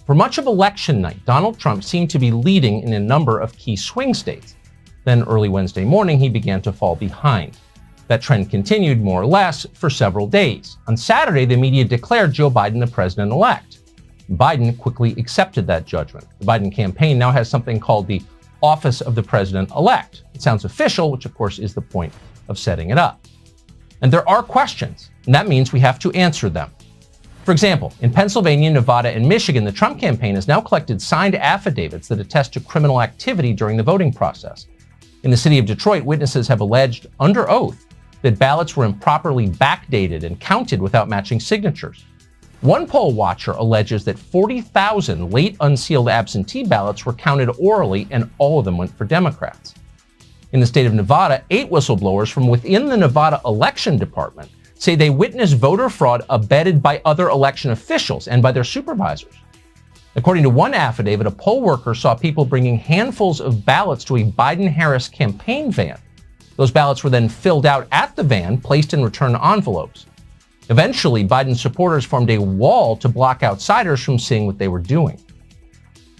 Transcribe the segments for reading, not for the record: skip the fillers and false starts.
For much of election night, Donald Trump seemed to be leading in a number of key swing states. Then early Wednesday morning, he began to fall behind. That trend continued more or less for several days. On Saturday, the media declared Joe Biden the president-elect. Biden quickly accepted that judgment. The Biden campaign now has something called the Office of the President-elect. It sounds official, which of course is the point of setting it up. And there are questions, and that means we have to answer them. For example, in Pennsylvania, Nevada, and Michigan, the Trump campaign has now collected signed affidavits that attest to criminal activity during the voting process. In the city of Detroit, witnesses have alleged under oath that ballots were improperly backdated and counted without matching signatures. One poll watcher alleges that 40,000 late unsealed absentee ballots were counted orally, and all of them went for Democrats. In the state of Nevada, 8 whistleblowers from within the Nevada Election Department say they witnessed voter fraud abetted by other election officials and by their supervisors. According to one affidavit, a poll worker saw people bringing handfuls of ballots to a Biden-Harris campaign van. Those ballots were then filled out at the van, placed in return envelopes. Eventually, Biden supporters formed a wall to block outsiders from seeing what they were doing.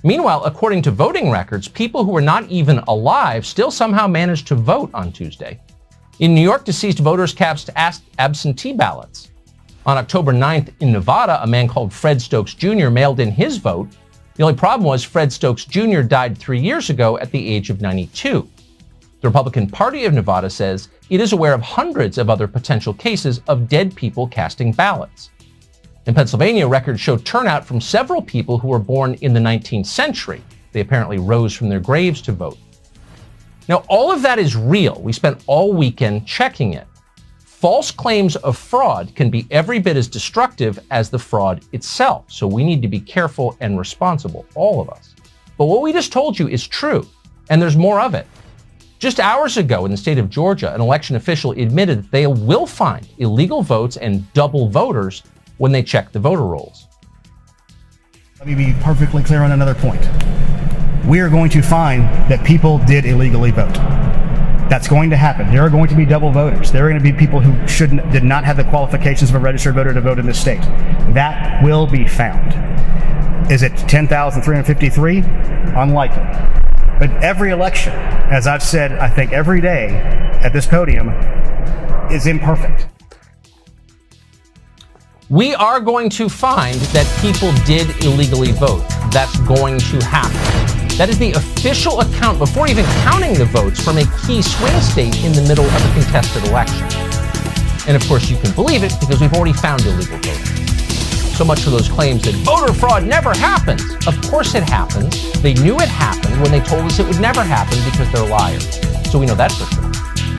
Meanwhile, according to voting records, people who were not even alive still somehow managed to vote on Tuesday. In New York, deceased voters cast absentee ballots. On October 9th in Nevada, a man called Fred Stokes Jr. mailed in his vote. The only problem was Fred Stokes Jr. died 3 years ago at the age of 92. The Republican Party of Nevada says it is aware of hundreds of other potential cases of dead people casting ballots. In Pennsylvania, records show turnout from several people who were born in the 19th century. They apparently rose from their graves to vote. Now, all of that is real. We spent all weekend checking it. False claims of fraud can be every bit as destructive as the fraud itself, so we need to be careful and responsible, all of us. But what we just told you is true, and there's more of it. Just hours ago in the state of Georgia, an election official admitted that they will find illegal votes and double voters when they check the voter rolls. Let me be perfectly clear on another point. We are going to find that people did illegally vote. That's going to happen. There are going to be double voters. There are going to be people who did not have the qualifications of a registered voter to vote in this state. That will be found. Is it 10,353? Unlikely. But every election, as I've said, I think every day at this podium, is imperfect. We are going to find that people did illegally vote. That's going to happen. That is the official account before even counting the votes from a key swing state in the middle of a contested election. And of course you can believe it because we've already found illegal voting. So much for those claims that voter fraud never happens. Of course it happens. They knew it happened when they told us it would never happen because they're liars. So we know that for sure.